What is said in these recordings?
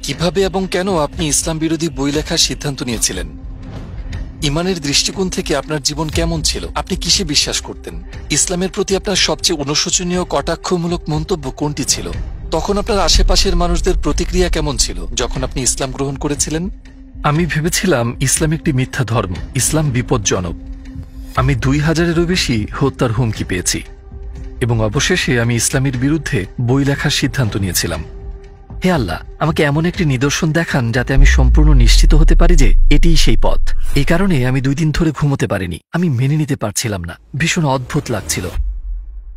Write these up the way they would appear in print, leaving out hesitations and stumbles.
কিভাবে এবং কেন আপনি ইসলাম বিরোধী বই লেখার সিদ্ধান্ত নিয়েছিলেন? ইমানের দৃষ্টিকোণ থেকে আপনার জীবন কেমন ছিল? আপনি কিসে বিশ্বাস করতেন? ইসলামের প্রতি আপনার সবচেয়ে অনুশোচনীয় কটাক্ষমূলক মন্তব্য কোনটি ছিল? তখন আপনার আশেপাশের মানুষদের প্রতিক্রিয়া কেমন ছিল যখন আপনি ইসলাম গ্রহণ করেছিলেন? আমি ভেবেছিলাম ইসলাম একটি মিথ্যা ধর্ম, ইসলাম বিপজ্জনক। আমি 2000-এরও বেশি হত্যার হুমকি পেয়েছি এবং অবশেষে আমি ইসলামের বিরুদ্ধে বই লেখার সিদ্ধান্ত নিয়েছিলাম। হে আল্লাহ, আমাকে এমন একটি নিদর্শন দেখান যাতে আমি সম্পূর্ণ নিশ্চিত হতে পারি যে এটিই সেই পথ। এই কারণে আমি 2 দিন ধরে ঘুমোতে পারিনি। আমি মেনে নিতে পারছিলাম না, ভীষণ অদ্ভুত লাগছিল।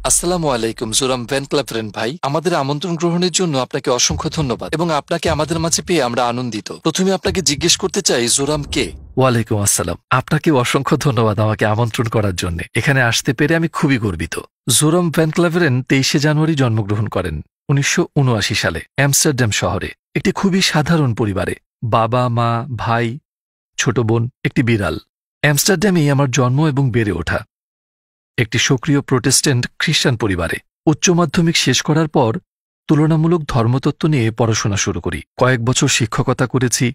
আসসালামু আলাইকুম জোরাম ভ্যান ক্লাভেরেন ভাই, আমাদের আমন্ত্রণ গ্রহণের জন্য আপনাকে অসংখ্য ধন্যবাদ এবং আপনাকে আমাদের মাঝে পেয়ে আমরা আনন্দিত। প্রথমে আপনাকে জিজ্ঞেস করতে চাই, জোরাম কে? ওয়ালাইকুম আসসালাম। আপনাকে অসংখ্য ধন্যবাদ আমাকে আমন্ত্রণ করার জন্য। এখানে আসতে পেরে আমি খুবই গর্বিত। জোরাম ভ্যান ক্লাভেরেন 23শে জানুয়ারি জন্মগ্রহণ করেন 1979 সালে অ্যামস্টারডাম শহরে একটি খুবই সাধারণ পরিবারে। বাবা, মা, ভাই, ছোট বোন, একটি বিড়াল। অ্যামস্টারডামেই আমার জন্ম এবং বেড়ে ওঠা। একটি সক্রিয় প্রোটেস্ট্যান্ট খ্রিস্টান পরিবারে উচ্চ মাধ্যমিক শেষ করার পর তুলনামূলক ধর্মতত্ত্ব নিয়ে পড়াশোনা শুরু করি। কয়েক বছর শিক্ষকতা করেছি।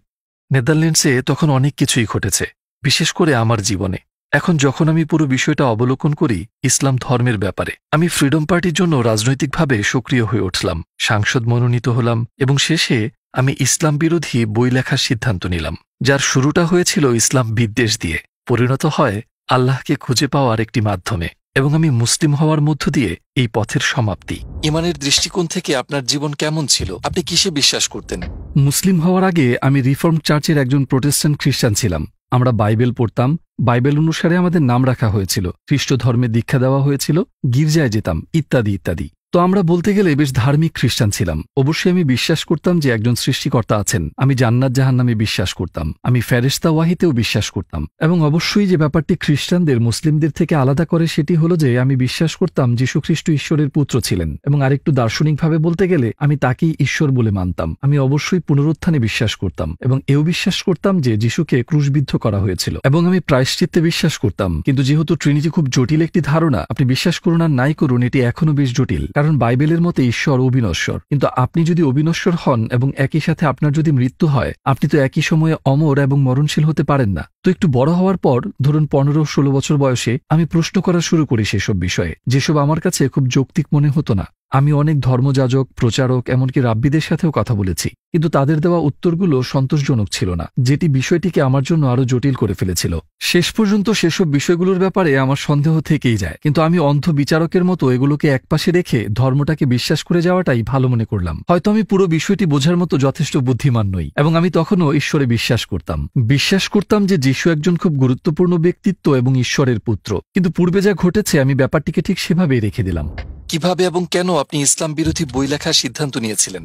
নেদারল্যান্ডসে তখন অনেক কিছুই ঘটেছে, বিশেষ করে আমার জীবনে। এখন যখন আমি পুরো বিষয়টা অবলোকন করি ইসলাম ধর্মের ব্যাপারে, আমি ফ্রিডম পার্টির জন্য রাজনৈতিকভাবে সক্রিয় হয়ে উঠলাম, সাংসদ মনোনীত হলাম এবং শেষে আমি ইসলাম বিরোধী বই লেখার সিদ্ধান্ত নিলাম, যার শুরুটা হয়েছিল ইসলাম বিদ্বেষ দিয়ে, পরিণত হয় আল্লাহকে খুঁজে পাওয়ার একটি মাধ্যমে এবং আমি মুসলিম হওয়ার মধ্য দিয়ে এই পথের সমাপ্তি। ইমানের দৃষ্টিকোণ থেকে আপনার জীবন কেমন ছিল? আপনি কিসে বিশ্বাস করতেন? মুসলিম হওয়ার আগে আমি রিফর্ম চার্চের একজন প্রোটেস্ট্যান্ট খ্রিস্টান ছিলাম। আমরা বাইবেল পড়তাম, বাইবেল অনুসারে আমাদের নাম রাখা হয়েছিল, খ্রিস্ট ধর্মে দীক্ষা দেওয়া হয়েছিল, গির্জায় যেতাম, ইত্যাদি ইত্যাদি। তো আমরা বলতে গেলে বেশ ধার্মিক খ্রিস্টান ছিলাম। অবশ্যই আমি বিশ্বাস করতাম যে একজন সৃষ্টিকর্তা আছেন। আমি জান্নাত জাহান্নামে বিশ্বাস করতাম। আমি ফেরেশতা ওয়াহিতেও বিশ্বাস করতাম। এবং অবশ্যই যে ব্যাপারটি খ্রিস্টানদের মুসলিমদের থেকে আলাদা করে সেটি হলো যে আমি বিশ্বাস করতাম যীশুখ্রিস্ট ঈশ্বরের পুত্র ছিলেন এবং আরেকটু দার্শনিকভাবে বলতে গেলে আমি তাকেই ঈশ্বর বলে মানতাম। আমি অবশ্যই পুনরুত্থানে বিশ্বাস করতাম এবং এও বিশ্বাস করতাম যে যীশুকে ক্রুশবিদ্ধ করা হয়েছিল এবং আমি প্রায়শ্চিত্তে বিশ্বাস করতাম। কিন্তু যেহেতু ট্রিনিটি খুব জটিল একটি ধারণা, আপনি বিশ্বাস করুন আর নাই করুন, এটি এখনও বেশ জটিল। কারণ বাইবেলের মতে ঈশ্বর অবিনশ্বর, কিন্তু আপনি যদি অবিনশ্বর হন এবং একই সাথে আপনার যদি মৃত্যু হয়, আপনি তো একই সময়ে অমর এবং মরণশীল হতে পারেন না। তো একটু বড় হওয়ার পর, ধরুন 15-16 বছর বয়সে, আমি প্রশ্ন করা শুরু করি সেসব বিষয়ে, যেসব আমার কাছে খুব যৌক্তিক মনে হতো না। আমি অনেক ধর্মযাজক, প্রচারক, এমনকি রাব্বিদের সাথেও কথা বলেছি, কিন্তু তাদের দেওয়া উত্তরগুলো সন্তোষজনক ছিল না, যেটি বিষয়টিকে আমার জন্য আরো জটিল করে ফেলেছিল। শেষ পর্যন্ত সেসব বিষয়গুলোর ব্যাপারে আমার সন্দেহ থেকেই যায়, কিন্তু আমি অন্ধ বিচারকের মতো এগুলোকে একপাশে রেখে ধর্মটাকে বিশ্বাস করে যাওয়াটাই ভালো মনে করলাম। হয়তো আমি পুরো বিষয়টি বোঝার মতো যথেষ্ট বুদ্ধিমান নই এবং আমি তখনও ঈশ্বরে বিশ্বাস করতাম যে যীশু একজন খুব গুরুত্বপূর্ণ ব্যক্তিত্ব এবং ঈশ্বরের পুত্র। কিন্তু পূর্বে যা ঘটেছে আমি ব্যাপারটিকে ঠিক সেভাবেই রেখে দিলাম। কিভাবে এবং কেন আপনি ইসলাম বিরোধী বই লেখার সিদ্ধান্ত নিয়েছিলেন?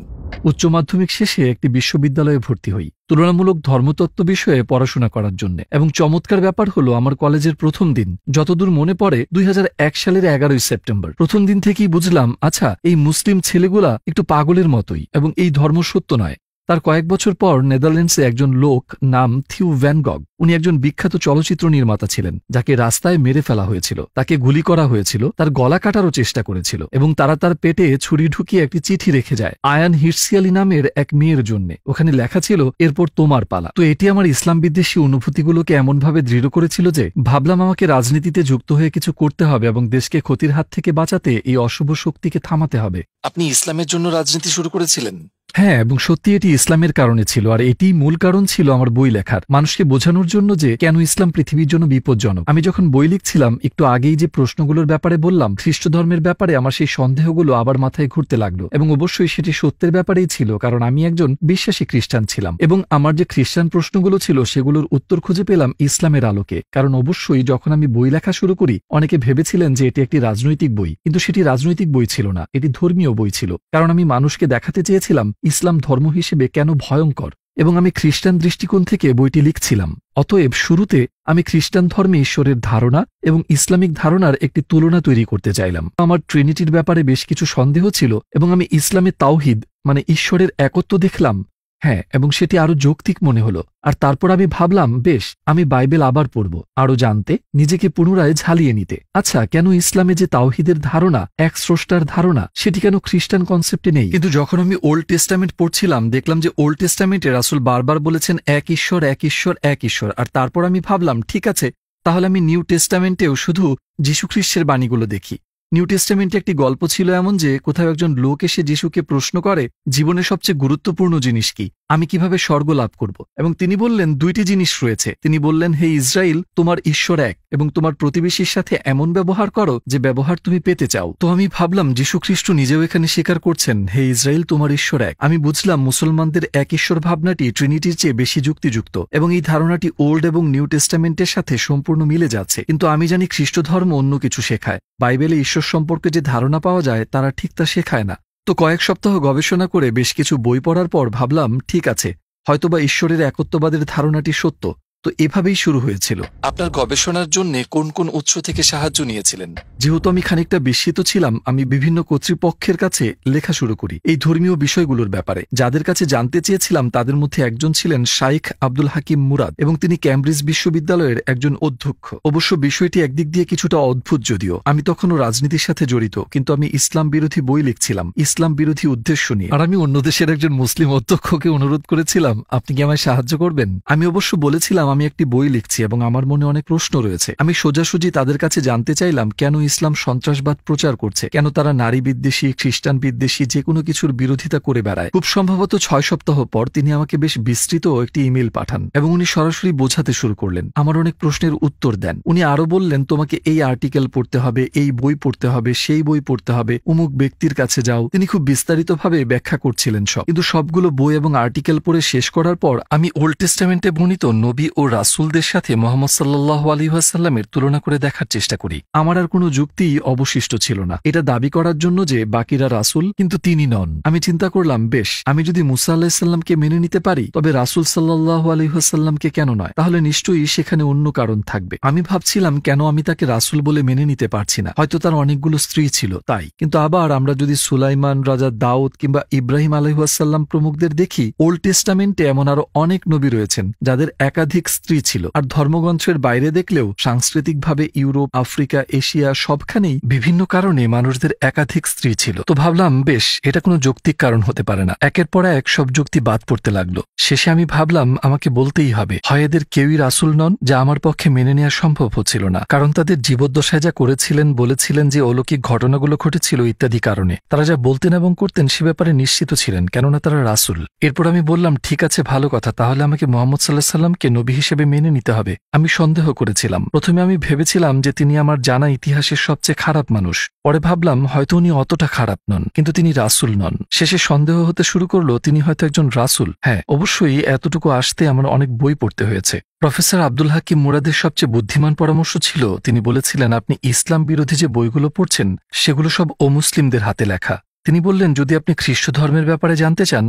উচ্চ মাধ্যমিক শেষে একটি বিশ্ববিদ্যালয়ে ভর্তি হই তুলনামূলক ধর্মতত্ত্ব বিষয়ে পড়াশোনা করার জন্য। এবং চমৎকার ব্যাপার হলো, আমার কলেজের প্রথম দিন, যতদূর মনে পড়ে 2001 সালের 11ই সেপ্টেম্বর, প্রথম দিন থেকেই বুঝলাম, আচ্ছা, এই মুসলিম ছেলেগুলা একটু পাগলের মতোই এবং এই ধর্ম সত্য নয়। তার কয়েক বছর পর নেদারল্যান্ডসে একজন লোক নাম থিউ ভ্যান গগ, উনি একজন বিখ্যাত চলচ্চিত্র নির্মাতা ছিলেন, যাকে রাস্তায় মেরে ফেলা হয়েছিল, তাকে গুলি করা হয়েছিল, তার গলা কাটারও চেষ্টা করেছিল এবং তারা তার পেটে ছুরি ঢুকিয়ে একটি চিঠি রেখে যায় আয়ান হির্সিয়ালি নামের এক মেয়ের জন্য। ওখানে লেখা ছিল, এরপর তোমার পালা। তো এটি আমার ইসলাম বিদ্বেষী অনুভূতিগুলোকে এমনভাবে দৃঢ় করেছিল যে ভাবলাম আমাকে রাজনীতিতে যুক্ত হয়ে কিছু করতে হবে এবং দেশকে ক্ষতির হাত থেকে বাঁচাতে এই অশুভ শক্তিকে থামাতে হবে। আপনি ইসলামের জন্য রাজনীতি শুরু করেছিলেন? হ্যাঁ, এবং সত্যি এটি ইসলামের কারণে ছিল, আর এটিই মূল কারণ ছিল আমার বই লেখার, মানুষকে বোঝানোর জন্য যে কেন ইসলাম পৃথিবীর জন্য বিপজ্জনক। আমি যখন বই লিখছিলাম, একটু আগেই যে প্রশ্নগুলোর ব্যাপারে বললাম, খ্রিস্ট ধর্মের ব্যাপারে আমার সেই সন্দেহগুলো আবার মাথায় ঘুরতে লাগলো এবং অবশ্যই সেটি সত্যের ব্যাপারেই ছিল, কারণ আমি একজন বিশ্বাসী খ্রিস্টান ছিলাম এবং আমার যে খ্রিস্টান প্রশ্নগুলো ছিল সেগুলোর উত্তর খুঁজে পেলাম ইসলামের আলোকে। কারণ অবশ্যই যখন আমি বই লেখা শুরু করি, অনেকে ভেবেছিলেন যে এটি একটি রাজনৈতিক বই, কিন্তু সেটি রাজনৈতিক বই ছিল না, এটি ধর্মীয় বই ছিল। কারণ আমি মানুষকে দেখাতে চেয়েছিলাম ইসলাম ধর্ম হিসেবে কেন ভয়ঙ্কর, এবং আমি খ্রিস্টান দৃষ্টিকোণ থেকে বইটি লিখছিলাম। অতএব শুরুতে আমি খ্রিস্টান ধর্মে ঈশ্বরের ধারণা এবং ইসলামিক ধারণার একটি তুলনা তৈরি করতে চাইলাম। আমার ট্রিনিটির ব্যাপারে বেশ কিছু সন্দেহ ছিল এবং আমি ইসলামে তাওহিদ মানে ঈশ্বরের একত্ব দেখলাম হ্যাঁ, এবং সেটি আরো যৌক্তিক মনে হলো। আর তারপর আমি ভাবলাম, বেশ, আমি বাইবেল আবার পড়ব, আরো জানতে, নিজেকে পুনরায় ঝালিয়ে নিতে। আচ্ছা, কেন ইসলামে যে তাওহীদের ধারণা, এক স্রষ্টার ধারণা, সেটি কেন খ্রিস্টান কনসেপ্টে নেই? কিন্তু যখন আমি ওল্ড টেস্টামেন্ট পড়ছিলাম, দেখলাম যে ওল্ড টেস্টামেন্টে রাসূল বারবার বলেছেন এক ঈশ্বর, এক ঈশ্বর, এক ঈশ্বর। আর তারপর আমি ভাবলাম, ঠিক আছে, তাহলে আমি নিউ টেস্টামেন্টেও শুধু যীশুখ্রিস্টের বাণীগুলো দেখি। নিউ টেস্টামেন্টে একটি গল্প ছিল এমন যে কোথাও একজন লোক এসে যিশুকে প্রশ্ন করে, জীবনের সবচেয়ে গুরুত্বপূর্ণ জিনিস কি, আমি কিভাবে স্বর্গ লাভ করব? এবং তিনি বললেন, দুইটি জিনিস রয়েছে। তিনি বললেন, হে ইসরায়েল, তোমার ঈশ্বর এক, এবং তোমার প্রতিবেশীর সাথে এমন ব্যবহার করো যে ব্যবহার তুমি পেতে চাও। তো আমি ভাবলাম, যীশুখ্রিস্ট নিজেও এখানে স্বীকার করছেন, হে ইসরায়েল, তোমার ঈশ্বর এক। আমি বুঝলাম মুসলমানদের এক ঈশ্বর ভাবনাটি ট্রিনিটির চেয়ে বেশি যুক্তিযুক্ত, এবং এই ধারণাটি ওল্ড এবং নিউ টেস্টামেন্টের সাথে সম্পূর্ণ মিলে যাচ্ছে। কিন্তু আমি জানি খ্রিস্ট ধর্ম অন্য কিছু শেখায়। বাইবেলে ঈশ্বর সম্পর্কে যে ধারণা পাওয়া যায় তারা ঠিক তা শেখায় না। তো কয়েক সপ্তাহ গবেষণা করে বেশ কিছু বই পড়ার পর ভাবলাম, ঠিক আছে, হয়তোবা ঈশ্বরের একত্ববাদের ধারণাটি সত্য। তো এভাবেই শুরু হয়েছিল। আপনার গবেষণার জন্য কোন কোন উৎস থেকে সাহায্য নিয়েছিলেন? যেহেতু আমি খানিকটা বিস্মিত ছিলাম, আমি বিভিন্ন কর্তৃপক্ষের কাছে লেখা শুরু করি এই ধর্মীয় বিষয়গুলোর ব্যাপারে। যাদের কাছে জানতে চেয়েছিলাম তাদের মধ্যে একজন ছিলেন শাইখ আব্দুল হাকিম মুরাদ, এবং তিনি ক্যামব্রিজ বিশ্ববিদ্যালয়ের একজন অধ্যক্ষ। অবশ্য বিষয়টি একদিক দিয়ে কিছুটা অদ্ভুত, যদিও আমি তখনও রাজনীতির সাথে জড়িত, কিন্তু আমি ইসলাম বিরোধী বই লিখছিলাম, ইসলাম বিরোধী উদ্দেশ্য নিয়ে। আর আমি অন্য দেশের একজন মুসলিম অধ্যক্ষকে অনুরোধ করেছিলাম, আপনি কি আমায় সাহায্য করবেন? আমি অবশ্য বলেছিলাম আমি একটি বই লিখছি এবং আমার মনে অনেক প্রশ্ন রয়েছে। আমি সোজাসুজি তাদের কাছে জানতে চাইলাম কেন ইসলাম সন্ত্রাসবাদ প্রচার করছে, কেন তারা নারী বিদ্বেষী, খ্রিস্টান বিদ্বেষী, যে কোনো কিছুর বিরোধিতা করে বেড়ায়। খুব সম্ভবত 6 সপ্তাহ পর তিনি আমাকে বেশ বিস্তৃত একটি ইমেল পাঠান, এবং উনি সরাসরি বোঝাতে শুরু করলেন, আমার অনেক প্রশ্নের উত্তর দেন। উনি আরো বললেন, তোমাকে এই আর্টিকেল পড়তে হবে, এই বই পড়তে হবে, সেই বই পড়তে হবে, অমুক ব্যক্তির কাছে যাও। তিনি খুব বিস্তারিতভাবে ব্যাখ্যা করছিলেন সব। কিন্তু সবগুলো বই এবং আর্টিকেল পড়ে শেষ করার পর আমি ওল্ড টেস্টামেন্টে বর্ণিত নবী ও রাসূলদের সাথে মুহাম্মদ সাল্লাল্লাহু আলাইহি ওয়াসাল্লামের তুলনা করে দেখার চেষ্টা করি। আমার আর কোনো যুক্তি অবশিষ্ট ছিল না এটা দাবি করার জন্য যে বাকিরা রাসূল, কিন্তু তিনি নন। আমি চিন্তা করলাম, বেশ, আমি যদি মুসা আলাইহিস সালামকে মেনে নিতে পারি, তবে রাসূল সাল্লাল্লাহু আলাইহি ওয়াসাল্লামকে কেন নয়? তাহলে নিশ্চয়ই সেখানে অন্য কারণ থাকবে। আমি ভাবছিলাম, কেন আমি তাকে রাসূল বলে মেনে নিতে পারছি না? হয়তো তার অনেকগুলো স্ত্রী ছিল, তাই। কিন্তু আবার আমরা যদি সুলাইমান, রাজা দাউদ কিংবা ইব্রাহিম আলাইহিস সালাম প্রমুখদের দেখি, ওল্ড টেস্টামেন্টে এমন আরো অনেক নবী রয়েছেন যাদের একাধিক স্ত্রী ছিল। আর ধর্মগ্রন্থের বাইরে দেখলেও সাংস্কৃতিকভাবে ইউরোপ, আফ্রিকা, এশিয়া সবখানেই বিভিন্ন কারণে মানুষদের একাধিক স্ত্রী ছিল। তো ভাবলাম, বেশ, এটা কোনো যৌক্তিক কারণ হতে পারে না। একের পর এক সব যুক্তি বাদ পড়তে লাগলো। শেষে আমি ভাবলাম, আমাকে বলতেই হবে, হয় এদের কেউই রাসূল নন, যা আমার পক্ষে মেনে নেওয়া সম্ভব হচ্ছিল না, কারণ তাদের জীবদ্দশায় যা করেছিলেন, বলেছিলেন যে অলৌকিক ঘটনাগুলো ঘটেছিল ইত্যাদি কারণে। তারা যা বলতেন এবং করতেন সে ব্যাপারে নিশ্চিত ছিলেন, কেননা তারা রাসূল। এরপর আমি বললাম, ঠিক আছে, ভালো কথা, তাহলে আমাকে মুহাম্মদ সাল্লাল্লাহু আলাইহি ওয়াসাল্লামকে নবী হিসেবে মেনে নিতে হবে। আমি সন্দেহ করেছিলাম। প্রথমে আমি ভেবেছিলাম যে তিনি আমার জানা ইতিহাসের সবচেয়ে খারাপ মানুষ। পরে ভাবলাম, হয়তো উনি অতটা খারাপ নন, কিন্তু তিনি রাসূল নন। শেষে সন্দেহ হতে শুরু করলো তিনি হয়তো একজন রাসূল। হ্যাঁ, অবশ্যই এতটুকু আসতে আমার অনেক বই পড়তে হয়েছে। প্রফেসর আব্দুল হাকিম মুরাদের সবচেয়ে বুদ্ধিমান পরামর্শ ছিল, তিনি বলেছিলেন, আপনি ইসলাম বিরোধী যে বইগুলো পড়ছেন সেগুলো সব অমুসলিমদের হাতে লেখা। তিনি বললেন, যদি আপনি খ্রিস্ট ধর্মের ব্যাপারে জানতে চান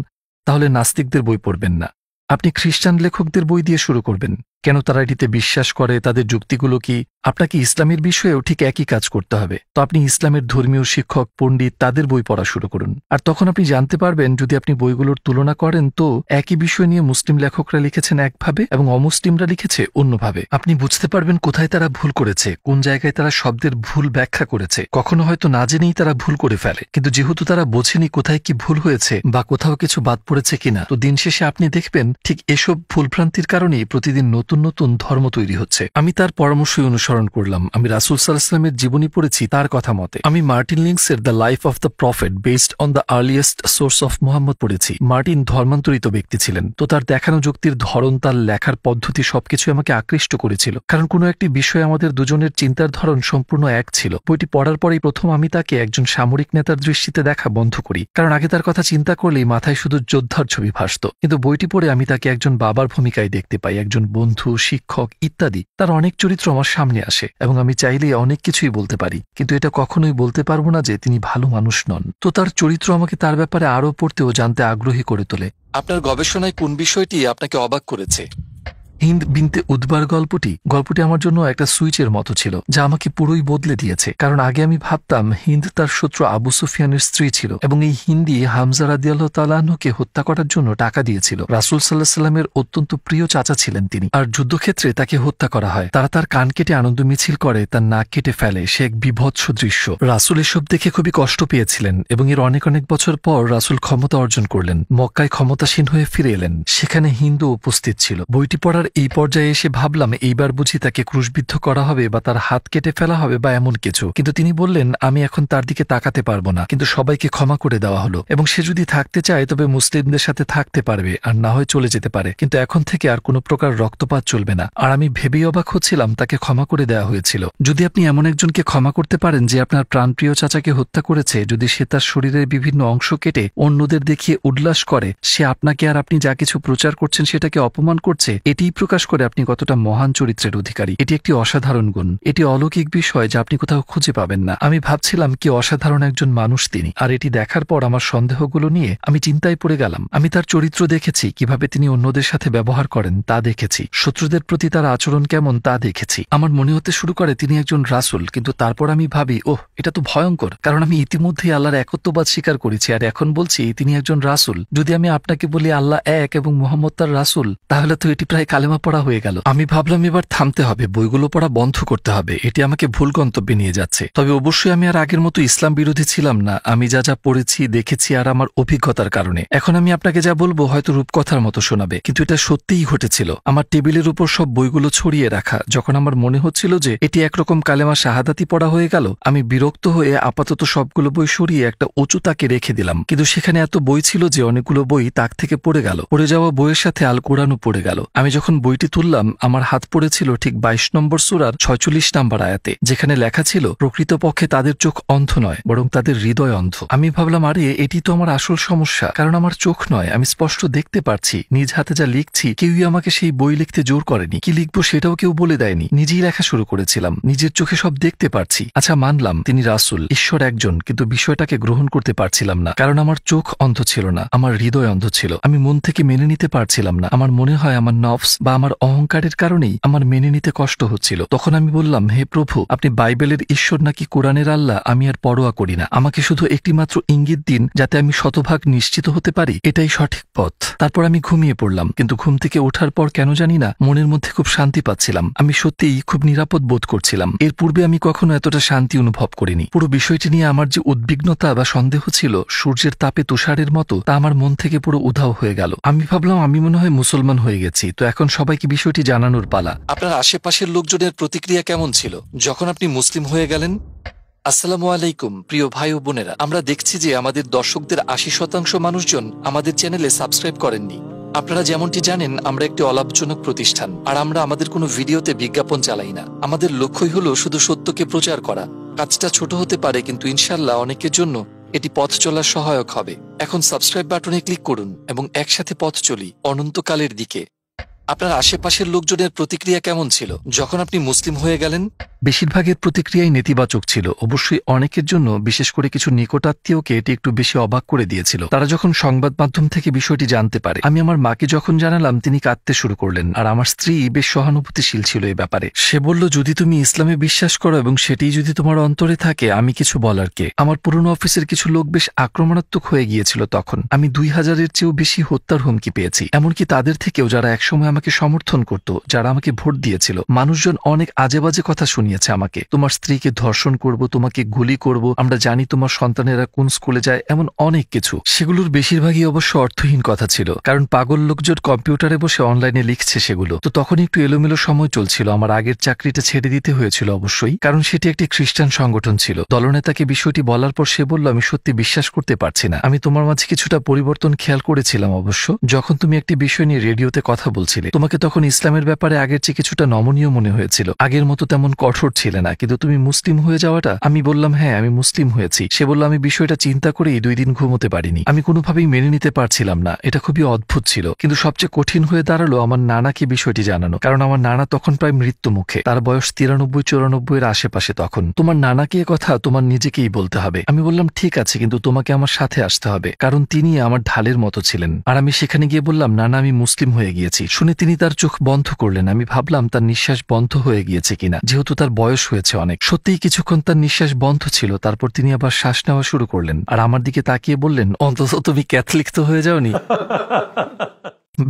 তাহলে নাস্তিকদের বই পড়বেন না, আপনি খ্রিস্টান লেখকদের বই দিয়ে শুরু করবেন। কেন তারা এটিতে বিশ্বাস করে, তাদের যুক্তিগুলো কি? আপনাকে ইসলামের বিষয়েও ঠিক একই কাজ করতে হবে। তো আপনি ইসলামের ধর্মীয় শিক্ষক, পণ্ডিত, তাদের বই পড়া শুরু করুন। আর তখন আপনি জানতে পারবেন, যদি আপনি বইগুলোর তুলনা করেন, তো একই বিষয় নিয়ে মুসলিম লেখকরা লিখেছেন একভাবে এবং অমুসলিমরা লিখেছে অন্যভাবে। আপনি বুঝতে পারবেন কোথায় তারা ভুল করেছে, কোন জায়গায় তারা শব্দের ভুল ব্যাখ্যা করেছে। কখনো হয়তো না জেনেই তারা ভুল করে ফেলে, কিন্তু যেহেতু তারা বোঝেনি কোথায় কি ভুল হয়েছে বা কোথাও কিছু বাদ পড়েছে কিনা, তো দিন শেষে আপনি দেখবেন ঠিক এসব ভুলভ্রান্তির কারণেই প্রতিদিন নতুন নতুন ধর্ম তৈরি হচ্ছে। আমি তার পরামর্শই অনুসরণ করলাম। আমি রাসূল সাল্লাল্লাহু আলাইহি ওয়াসাল্লামের জীবনী পড়েছি তার কথা মতে। আমি মার্টিন লিংসের the life of the prophet based on the earliest source of Muhammad পড়েছি। মার্টিন ধর্মান্তরিত ব্যক্তি ছিলেন, তো তার দেখানো যুক্তির ধরন, তার লেখার পদ্ধতি সবকিছু আমাকে আকৃষ্ট করেছিল, কারণ কোনো একটি বিষয়ে আমাদের দুজনের চিন্তার ধরন সম্পূর্ণ এক ছিল। বইটি পড়ার পরেই প্রথম আমি তাকে একজন সামরিক নেতার দৃষ্টিতে দেখা বন্ধ করি, কারণ আগে তার কথা চিন্তা করলেই মাথায় শুধু যোদ্ধার ছবি ভাসত। কিন্তু বইটি পড়ে আমি তাকে একজন বাবার ভূমিকায় দেখতে পাই, একজন বন্ধু, শিক্ষক ইত্যাদি। তার অনেক চরিত্র আমার সামনে আসে এবং আমি চাইলে অনেক কিছুই বলতে পারি, কিন্তু এটা কখনোই বলতে পারবো না যে তিনি ভালো মানুষ নন। তো তার চরিত্র আমাকে তার ব্যাপারে আরও পড়তে ও জানতে আগ্রহী করে তোলে। আপনার গবেষণায় কোন বিষয়টি আপনাকে অবাক করেছে? হিন্দ বিনতে উদ্বার গল্পটি আমার জন্য একটা সুইচের মতো ছিল, যা আমাকে পুরোই বদলে দিয়েছে। কারণ আগে আমি ভাবতাম হিন্দ তার শত্রু আবু সুফিয়ানের স্ত্রী ছিল এবং এই হিন্দি হামজা রাদিয়াল্লাহু তাআলা আনহুকে হত্যা করার জন্য টাকা দিয়েছিল। রাসূল সাল্লাল্লাহু আলাইহি সাল্লামের অত্যন্ত প্রিয় চাচা ছিলেন তিনি, আর যুদ্ধক্ষেত্রে তাকে হত্যা করা হয়। তারা তার কান কেটে আনন্দ মিছিল করে, তার নাক কেটে ফেলে। সে এক বিভৎস দৃশ্য। রাসূল এসব দেখে খুবই কষ্ট পেয়েছিলেন এবং এর অনেক অনেক বছর পর রাসূল ক্ষমতা অর্জন করলেন, মক্কায় ক্ষমতাসীন হয়ে ফিরে এলেন। সেখানে হিন্দু উপস্থিত ছিল। বইটি পড়ার এই পর্যায়ে এসে ভাবলাম এইবার বুঝি তাকে ক্রুশবিদ্ধ করা হবে বা তার হাত কেটে ফেলা হবে বা এমন কিছু, কিন্তু তিনি বললেন আমি এখন তার দিকে তাকাতে পারবো না। কিন্তু সবাইকে ক্ষমা করে দেওয়া হলো এবং সে যদি থাকতে চায় তবে মুসলিমদের সাথে থাকতে পারবে, আর না হয় চলে যেতে পারে, কিন্তু এখন থেকে আর কোনো প্রকার রক্তপাত চলবে না। আর আমি ভেবেই অবাক হচ্ছিলাম তাকে ক্ষমা করে দেওয়া হয়েছিল। যদি আপনি এমন একজনকে ক্ষমা করতে পারেন যে আপনার প্রাণপ্রিয় চাচাকে হত্যা করেছে, যদি সে তার শরীরের বিভিন্ন অংশ কেটে অন্যদের দেখিয়ে উল্লাস করে, সে আপনাকে আর আপনি যা কিছু প্রচার করছেন সেটাকে অপমান করছে, এটিই প্রকাশ করে আপনি কতটা মহান চরিত্রের অধিকারী। এটি একটি অসাধারণ গুণ, এটি অলৌকিক বিষয় যা আপনি কোথাও খুঁজে পাবেন না। আমি ভাবছিলাম কি অসাধারণ একজন মানুষ তিনি, আর এটি দেখার পর আমার সন্দেহগুলো নিয়ে আমি চিন্তায় পড়ে গেলাম। আমি তার চরিত্র দেখেছি, কিভাবে তিনি অন্যদের সাথে ব্যবহার করেন তা দেখেছি, শত্রুদের প্রতি তার আচরণ কেমন তা দেখেছি। আমার মনে হতে শুরু করে তিনি একজন রাসূল, কিন্তু তারপর আমি ভাবি ওহ এটা তো ভয়ঙ্কর, কারণ আমি ইতিমধ্যেই আল্লাহর একত্ববাদ স্বীকার করেছি আর এখন বলছি তিনি একজন রাসূল। যদি আমি আপনাকে বলি আল্লাহ এক এবং মুহাম্মদ তার রাসূল, তাহলে তো এটি প্রায় কালেমা পড়া হয়ে গেল। আমি ভাবলাম এবার থামতে হবে, বইগুলো পড়া বন্ধ করতে হবে, এটি আমাকে ভুল গন্তব্যে নিয়ে যাচ্ছে। তবে অবশ্যই আমি আর আগের মতো ইসলাম বিরোধী ছিলাম না। আমি যা যা পড়েছি দেখেছি আর আমার অভিজ্ঞতার কারণে এখন আমি আপনাকে যা বলবো হয়তো রূপকথার মতো শোনাবে, কিন্তু এটা সত্যিই ঘটেছিল। আমার টেবিলের উপর সব বইগুলো ছড়িয়ে রাখা। যখন আমার মনে হচ্ছিল যে এটি একরকম কালেমা শাহাদাতি পড়া হয়ে গেল, আমি বিরক্ত হয়ে আপাতত সবগুলো বই সরিয়ে একটা উঁচু তাকে রেখে দিলাম। কিন্তু সেখানে এত বই ছিল যে অনেকগুলো বই তাক থেকে পড়ে গেল। পড়ে যাওয়া বইয়ের সাথে আল কোরআনও পড়ে গেল। আমি যখন বইটি তুললাম আমার হাত পড়েছিল ঠিক 22 নম্বর সূরার 46 নম্বর আয়াতে, যেখানে লেখা ছিল প্রকৃতপক্ষে তাদের চোখ অন্ধ নয় বরং তাদের হৃদয় অন্ধ। আমি ভাবলাম আরে এটি তো আমার আসল সমস্যা, কারণ আমার চোখ নয়, আমি স্পষ্ট দেখতে পারছি। নিজ হাতে যা লিখছি কেউই আমাকে সেই বই লিখতে জোর করেনি, কি লিখবো সেটাও কেউ বলে দেয়নি, নিজেই লেখা শুরু করেছিলাম, নিজের চোখে সব দেখতে পারছি। আচ্ছা মানলাম তিনি রাসূল, ঈশ্বর একজন, কিন্তু বিষয়টাকে গ্রহণ করতে পারছিলাম না, কারণ আমার চোখ অন্ধ ছিল না, আমার হৃদয় অন্ধ ছিল। আমি মন থেকে মেনে নিতে পারছিলাম না। আমার মনে হয় আমার নফস বা আমার অহংকারের কারণেই আমার মেনে নিতে কষ্ট হচ্ছিল। তখন আমি বললাম হে প্রভু, আপনি বাইবেলের ঈশ্বর নাকি কোরআনের আল্লাহ আমি আর পরোয়া করি না, আমাকে শুধু একটি মাত্র ইঙ্গিত দিন যাতে আমি শতভাগ নিশ্চিত হতে পারি এটাই সঠিক পথ। তারপর আমি ঘুমিয়ে পড়লাম, কিন্তু ঘুম থেকে ওঠার পর কেন জানি না মনের মধ্যে খুব শান্তি পাচ্ছিলাম। আমি সত্যিই খুব নিরাপদ বোধ করছিলাম। এর পূর্বে আমি কখনো এতটা শান্তি অনুভব করিনি। পুরো বিষয়টি নিয়ে আমার যে উদ্বিগ্নতা বা সন্দেহ ছিল সূর্যের তাপে তুষারের মতো, তা আমার মন থেকে পুরো উধাও হয়ে গেল। আমি ভাবলাম আমি মনে হয় মুসলমান হয়ে গেছি, তো এখন সবাইকে বিষয়টি জানানোর পালা। আপনার আশেপাশের লোকজনের প্রতিক্রিয়া কেমন ছিল যখন আপনি মুসলিম হয়ে গেলেন? আসসালামু আলাইকুম প্রিয় ভাই ও বোনেরা, আমরা দেখছি যে আমাদের দর্শকদের 80% মানুষজন আমাদের চ্যানেলে সাবস্ক্রাইব করেননি। আপনারা যেমনটি জানেন আমরা একটি অলাভজনক প্রতিষ্ঠান, আর আমরা আমাদের কোনো ভিডিওতে বিজ্ঞাপন চালাই না। আমাদের লক্ষ্যই হলো শুধু সত্যকে প্রচার করা। কাজটা ছোট হতে পারে, কিন্তু ইনশাল্লাহ অনেকের জন্য এটি পথ চলার সহায়ক হবে। এখন সাবস্ক্রাইব বাটনে ক্লিক করুন এবং একসাথে পথ চলি অনন্তকালের দিকে। আপনার আশেপাশের লোকজনের প্রতিক্রিয়া কেমন ছিল যখন আপনি মুসলিম হয়ে গেলেন? বেশিরভাগের প্রতিক্রিয়াই নেতিবাচক ছিল। অবশ্যই অনেকের জন্য, বিশেষ করে কিছু নিকটাত্মীয়কে এটি একটু বেশি অবাক করে দিয়েছিল। তারা যখন সংবাদ মাধ্যম থেকে বিষয়টি জানতে পারে, আমি আমার মাকে যখন জানালাম তিনি কাঁদতে শুরু করলেন, আর আমার স্ত্রী বেশ সহানুভূতিশীল ছিল এই ব্যাপারে। সে বলল যদি তুমি ইসলামে বিশ্বাস করো এবং সেটিই যদি তোমার অন্তরে থাকে আমি কিছু বলার কে। আমার পুরনো অফিসের কিছু লোক বেশ আক্রমণাত্মক হয়ে গিয়েছিল তখন। আমি 2000-এর চেয়েও বেশি হত্যার হুমকি পেয়েছি, এমনকি তাদের থেকেও যারা একসময় আমাকে সমর্থন করত, যারা আমাকে ভোট দিয়েছিল। মানুষজন অনেক আজে বাজে কথা শুনিয়েছে আমাকে, তোমার স্ত্রীকে ধর্ষণ করব, তোমাকে গুলি করব, আমরা জানি তোমার সন্তানেরা কোন স্কুলে যায়, এমন অনেক কিছু। সেগুলোর বেশিরভাগই অবশ্য অর্থহীন কথা ছিল, কারণ পাগল লোকজন কম্পিউটারে বসে অনলাইনে লিখছে সেগুলো। তো তখন একটু এলোমেলো সময় চলছিল। আমার আগের চাকরিটা ছেড়ে দিতে হয়েছিল অবশ্যই, কারণ সেটি একটি খ্রিস্টান সংগঠন ছিল। দলনেতাকে বিষয়টি বলার পর সে বলল আমি সত্যি বিশ্বাস করতে পারছি না। আমি তোমার মাঝে কিছুটা পরিবর্তন খেয়াল করেছিলাম অবশ্য, যখন তুমি একটি বিষয় নিয়ে রেডিওতে কথা বলছিলে। তোমাকে তখন ইসলামের ব্যাপারে আগের চেয়ে কিছুটা নমনীয় মনে হয়েছিল, আগের মতো তেমন কঠোর কঠোর ছিলে না, কিন্তু তুমি মুসলিম হয়ে যাওয়াটা। আমি বললাম হ্যাঁ আমি মুসলিম হয়েছি। সে বলল আমি বিষয়টা চিন্তা করেই 2 দিন ঘুমোতে পারিনি। আমি কোনোভাবেই মেনে নিতে পারছিলাম না, এটা খুবই অদ্ভুত ছিল। কিন্তু সবচেয়ে কঠিন হয়ে দাঁড়ালো আমার নানাকে বিষয়টি জানানো, কারণ আমার নানা তখন প্রায় মৃত্যু মুখে। তার বয়স 93-94 এর আশেপাশে তখন। তোমার নানাকে এ কথা তোমার নিজেকেই বলতে হবে। আমি বললাম ঠিক আছে, কিন্তু তোমাকে আমার সাথে আসতে হবে, কারণ তিনি আমার ঢালের মতো ছিলেন। আর আমি সেখানে গিয়ে বললাম নানা আমি মুসলিম হয়ে গিয়েছি। শুনে তিনি তার চোখ বন্ধ করলেন। আমি ভাবলাম তার নিঃশ্বাস বন্ধ হয়ে গিয়েছে কিনা, যেহেতু তার বয়স হয়েছে অনেক। সত্যিই কিছুক্ষণ তার নিঃশ্বাস বন্ধ ছিল, তারপর তিনি আবার শ্বাস নেওয়া শুরু করলেন আর আমার দিকে তাকিয়ে বললেন অন্তত তুমি ক্যাথলিক তো হয়ে যাওনি।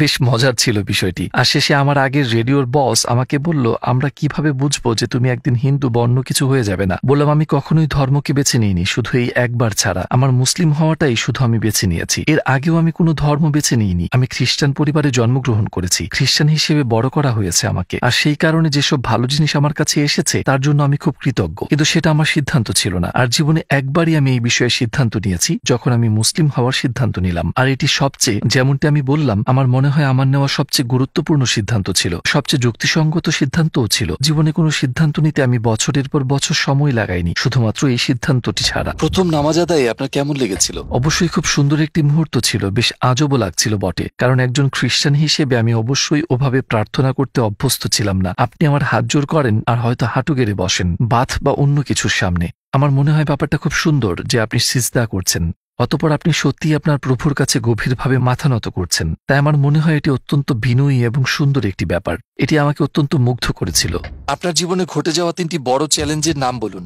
বেশ মজার ছিল বিষয়টি। আর শেষে আমার আগের রেডিওর বস আমাকে বলল আমরা কিভাবে বুঝবো যে তুমি একদিন হিন্দু বা অন্য কিছু হয়ে যাবে না। বললাম আমি কখনোই ধর্মকে বেছে নিইনি, শুধু এই একবার ছাড়া। আমার মুসলিম হওয়াটাই শুধু আমি বেছে নিয়েছি। এর আগেও আমি কোনো ধর্ম বেছে নিইনি। আমি খ্রিস্টান পরিবারে জন্মগ্রহণ করেছি, খ্রিস্টান হিসেবে বড় করা হয়েছে আমাকে। আর সেই কারণে যেসব ভালো জিনিস আমার কাছে এসেছে তার জন্য আমি খুব কৃতজ্ঞ, কিন্তু সেটা আমার সিদ্ধান্ত ছিল না। আর জীবনে একবারই আমি এই বিষয়ে সিদ্ধান্ত নিয়েছি, যখন আমি মুসলিম হওয়ার সিদ্ধান্ত নিলাম। আর এটি সবচেয়ে, যেমনটি আমি বললাম, আমার মনে হয় আমার নেওয়া সবচেয়ে গুরুত্বপূর্ণ সিদ্ধান্ত ছিল, সবচেয়ে যুক্তিসঙ্গত সিদ্ধান্তও ছিল। জীবনে কোনো সিদ্ধান্ত নিতে আমি বছরের পর বছর সময় লাগাইনি, শুধুমাত্র এই সিদ্ধান্তটি ছাড়া। প্রথম নামাজ আদায়ে আপনার কেমন লেগেছিল? অবশ্যই খুব সুন্দর একটি মুহূর্ত ছিল, বেশ আজবও লাগছিল বটে, কারণ একজন খ্রিস্টান হিসেবে আমি অবশ্যই ওভাবে প্রার্থনা করতে অভ্যস্ত ছিলাম না। আপনি আমার হাত জোর করেন আর হয়তো হাঁটু গেড়ে বসেন বাথ বা অন্য কিছুর সামনে। আমার মনে হয় ব্যাপারটা খুব সুন্দর যে আপনি সিজদা করছেন, অতঃপর আপনি সত্যিই আপনার প্রভুর কাছে গভীরভাবে মাথা নত করছেন। তাই আমার মনে হয় এটি অত্যন্ত বিনয়ী এবং সুন্দর একটি ব্যাপার। এটি আমাকে অত্যন্ত মুগ্ধ করেছিল। আপনার জীবনে ঘটে যাওয়া 3টি বড় চ্যালেঞ্জের নাম বলুন।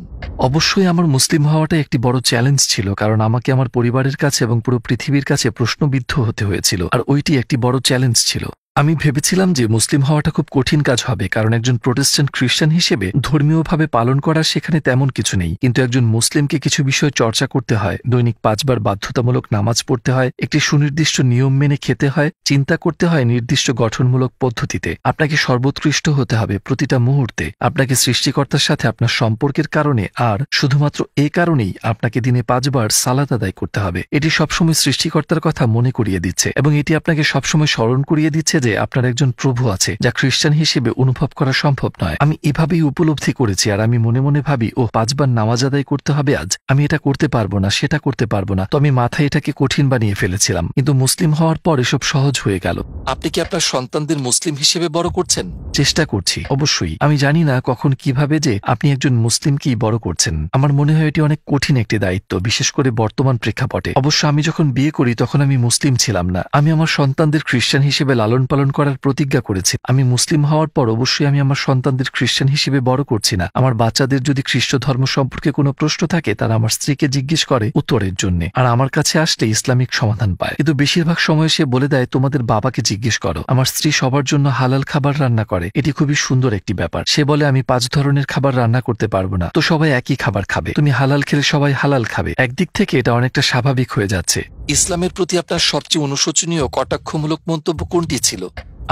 অবশ্যই আমার মুসলিম হওয়াটা একটি বড় চ্যালেঞ্জ ছিল, কারণ আমাকে আমার পরিবারের কাছে এবং পুরো পৃথিবীর কাছে প্রশ্নবিদ্ধ হতে হয়েছিল, আর ওইটি একটি বড় চ্যালেঞ্জ ছিল। আমি ভেবেছিলাম যে মুসলিম হওয়াটা খুব কঠিন কাজ হবে, কারণ একজন প্রোটেস্ট্যান্ট খ্রিস্টান হিসেবে ধর্মীয়ভাবে পালন করার সেখানে তেমন কিছু নেই। কিন্তু একজন মুসলিমকে কিছু বিষয় চর্চা করতে হয়, দৈনিক 5 বার বাধ্যতামূলক নামাজ পড়তে হয়, একটি সুনির্দিষ্ট নিয়ম মেনে খেতে হয়, চিন্তা করতে হয় নির্দিষ্ট গঠনমূলক পদ্ধতিতে। আপনাকে সর্বোৎকৃষ্ট হতে হবে প্রতিটা মুহূর্তে, আপনাকে সৃষ্টিকর্তার সাথে আপনার সম্পর্কের কারণে, আর শুধুমাত্র এ কারণেই আপনাকে দিনে 5 বার সালাত আদায় করতে হবে। এটি সবসময় সৃষ্টিকর্তার কথা মনে করিয়ে দিচ্ছে, এবং এটি আপনাকে সবসময় স্মরণ করিয়ে দিচ্ছে যে আপনার একজন প্রভু আছে, যা খ্রিস্টান হিসেবে অনুভব করা সম্ভব নয়। আমি এভাবেই উপলব্ধি করেছি, আর আমি মনে মনে ভাবি 5 বার নামাজ আদায় করতে হবে আজ, আমি এটা করতে পারবো না, সেটা করতে পারবো না। তো আমি মাথায় এটাকে কঠিন বানিয়ে ফেলেছিলাম, কিন্তু মুসলিম হওয়ার পর এসব সহজ হয়ে গেল। আপনি কি আপনার সন্তানদের মুসলিম হিসেবে বড় করছেন? চেষ্টা করছি অবশ্যই। আমি জানি না কখন কিভাবে যে আপনি একজন মুসলিমকেই বড় করছেন। আমার মনে হয় এটি অনেক কঠিন একটি দায়িত্ব, বিশেষ করে বর্তমান প্রেক্ষাপটে। অবশ্য আমি যখন বিয়ে করি তখন আমি মুসলিম ছিলাম না। আমি আমার সন্তানদের খ্রিস্টান হিসেবে লালন পালন করার প্রতিজ্ঞা করেছি। আমি মুসলিম হওয়ার পর অবশ্যই আমি আমার সন্তানদের খ্রিস্টান হিসেবে বড় করছি না। আমার বাচ্চাদের যদি খ্রিস্ট ধর্ম সম্পর্কে কোনো প্রশ্ন থাকে, তারা আমার স্ত্রীকে জিজ্ঞেস করে উত্তরের জন্য, আর আমার কাছে আসলে ইসলামিক সমাধান পায়। কিন্তু বেশিরভাগ সময় সে বলে দেয় তোমাদের বাবাকে জিজ্ঞেস করো। আমার স্ত্রী সবার জন্য হালাল খাবার রান্না করে, এটি খুবই সুন্দর একটি ব্যাপার। সে বলে আমি 5 ধরনের খাবার রান্না করতে পারবো না, তো সবাই একই খাবার খাবে, তুমি হালাল খেলে সবাই হালাল খাবে। একদিক থেকে এটা অনেকটা স্বাভাবিক হয়ে যাচ্ছে। ইসলামের প্রতি আপনার সবচেয়ে অনুশোচনীয় কটাক্ষমূলক মন্তব্য কোনটি ছিল?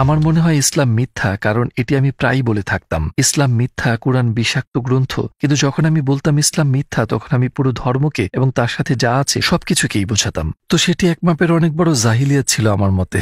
আমার মনে হয় ইসলাম মিথ্যা, কারণ এটি আমি প্রায়ই বলে থাকতাম ইসলাম মিথ্যা, কোরআন বিষাক্ত গ্রন্থ। কিন্তু যখন আমি বলতাম ইসলাম মিথ্যা, তখন আমি পুরো ধর্মকে এবং তার সাথে যা আছে সবকিছুকেই বোঝাতাম। তো সেটি এক মাপের অনেক বড় জাহিলিয়াত ছিল আমার মতে।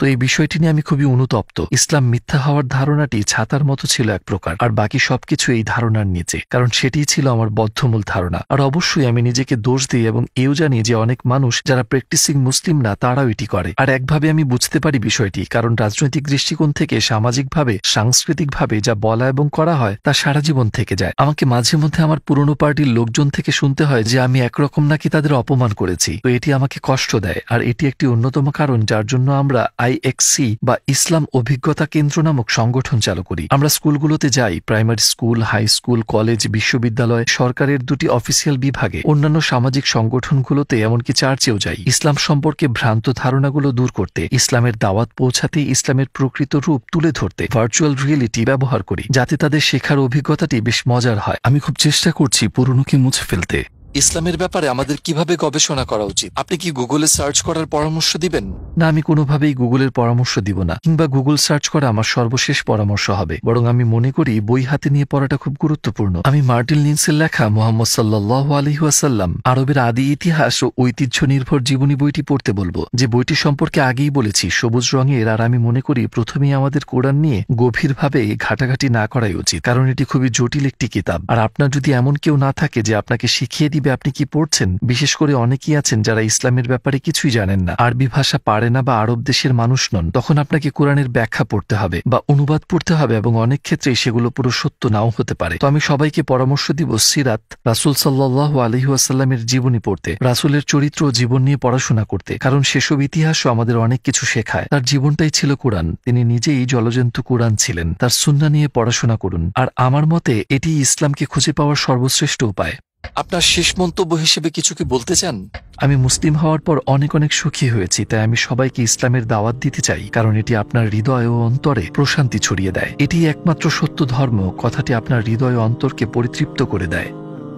তো এই বিষয়টি নিয়ে আমি খুবই অনুতপ্ত। ইসলাম মিথ্যা হওয়ার ধারণাটি ছাতার মতো ছিল এক প্রকার, আর বাকি সবকিছু এই ধারণার নিচে, কারণ সেটিই ছিল আমার বদ্ধমূল ধারণা। আর অবশ্যই আমি নিজেকে দোষ দিই এবং এও জানি যে অনেক মানুষ যারা প্র্যাকটিসিং মুসলিম না, তারাও এটি করে। আর একভাবে আমি বুঝতে পারি বিষয়টি, কারণ রাজনৈতিক দৃষ্টিকোণ থেকে, সামাজিকভাবে, সাংস্কৃতিকভাবে যা বলা এবং করা হয় তা সারা জীবন থেকে যায়। আমাকে মাঝে মধ্যে আমার পুরনো পার্টির লোকজন থেকে শুনতে হয় যে আমি একরকম নাকি তাদের অপমান করেছি। তো এটি আমাকে কষ্ট দেয়, আর এটি একটি অন্যতম কারণ যার জন্য আমরা IXC বা ইসলাম অভিজ্ঞতা কেন্দ্র নামক সংগঠন চালু করি। আমরা স্কুলগুলোতে যাই, primary school, high school, college, বিশ্ববিদ্যালয়, সরকারের 2টি অফিসিয়াল বিভাগে, অন্যান্য সামাজিক সংগঠনগুলোতে, এমনকি চার্চেও যাই, ইসলাম সম্পর্কে ভ্রান্ত ধারণাগুলো দূর করতে, ইসলামের দাওয়াত পৌঁছাতে, ইসলামের প্রকৃত রূপ তুলে ধরতে ভার্চুয়াল রিয়েলিটি ব্যবহার করি, যাতে তাদের শেখার অভিজ্ঞতাটি বেশ মজার হয়। আমি খুব চেষ্টা করছি পুরনোকে মুছে ফেলতে। ইসলামের ব্যাপারে আমাদের কিভাবে গবেষণা করা উচিত? আপনি কি গুগলে সার্চ করার পরামর্শ দিবেন? না, আমি কোনোভাবেই গুগলের পরামর্শ দিব না, কিংবা গুগল সার্চ করা আমার সর্বশেষ পরামর্শ হবে। বরং আমি মনে করি বই হাতে নিয়ে পড়াটা খুব গুরুত্বপূর্ণ। আমি মার্টিন লিন্সের লেখা মুহাম্মদ সাল্লাল্লাহু আলাইহি ওয়াসাল্লাম আরবের আদি ইতিহাস ও ঐতিহ্য নির্ভর জীবনী বইটি পড়তে বলবো। যে বইটি সম্পর্কে আগেই বলেছি সবুজ রঙের, আর আমি মনে করি প্রথমেই আমাদের কোরআন নিয়ে গভীরভাবে ঘাটাঘাটি না করাই উচিত, কারণ এটি খুবই জটিল একটি কিতাব। আর আপনার যদি এমন কেউ না থাকে যে আপনাকে শিখিয়ে দিবে আপনি কি পড়ছেন, বিশেষ করে অনেকেই আছেন যারা ইসলামের ব্যাপারে কিছুই জানেন না, আরবি ভাষা পারে না বা আরব দেশের মানুষ নন, তখন আপনাকে কোরআনের ব্যাখ্যা পড়তে হবে বা অনুবাদ পড়তে হবে, এবং অনেক ক্ষেত্রেই সেগুলো পুরো সত্য নাও হতে পারে। তো আমি সবাইকে পরামর্শ দিব সিরাত, রাসূল সাল্লাল্লাহু আলাইহি ওয়াসাল্লামের জীবনী পড়তে, রাসূলের চরিত্র ও জীবন নিয়ে পড়াশোনা করতে, কারণ সেসব ইতিহাসও আমাদের অনেক কিছু শেখায়। তার জীবনটাই ছিল কোরআন, তিনি নিজেই জলজন্তু কোরআন ছিলেন। তার সুন্নাহ নিয়ে পড়াশোনা করুন, আর আমার মতে এটি ইসলামকে খুঁজে পাওয়ার সর্বশ্রেষ্ঠ উপায়। আপনার শেষ মন্তব্য হিসেবে কিছু কি বলতে চান? আমি মুসলিম হওয়ার পর অনেক অনেক সুখী হয়েছি, তাই আমি সবাইকে ইসলামের দাওয়াত দিতে চাই, কারণ এটি আপনার হৃদয় ও অন্তরে প্রশান্তি ছড়িয়ে দেয়। এটি একমাত্র সত্য ধর্ম, কথাটি আপনার হৃদয় ও অন্তরকে পরিতৃপ্ত করে দেয়।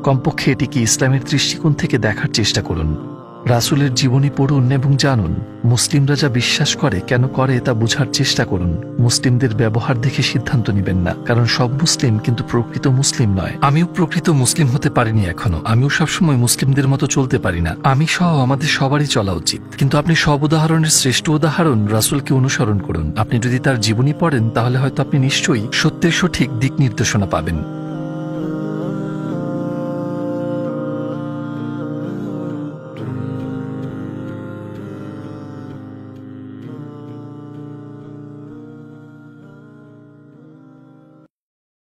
কমপক্ষে এটিকে ইসলামের দৃষ্টিকোণ থেকে দেখার চেষ্টা করুন। রাসূলের জীবনী পড়ুন এবং জানুন। মুসলিমরা যা বিশ্বাস করে কেন করে তা বোঝার চেষ্টা করুন। মুসলিমদের ব্যবহার দেখে সিদ্ধান্ত নেবেন না, কারণ সব মুসলিম কিন্তু প্রকৃত মুসলিম নয়। আমিও প্রকৃত মুসলিম হতে পারিনি এখনো, আমিও সবসময় মুসলিমদের মতো চলতে পারি না। আমি সহ আমাদের সবারই চলা উচিত, কিন্তু আপনি সব উদাহরণের শ্রেষ্ঠ উদাহরণ রাসূলকে অনুসরণ করুন। আপনি যদি তার জীবনী পড়েন তাহলে হয়তো আপনি নিশ্চয়ই সত্যের সঠিক দিক নির্দেশনা পাবেন।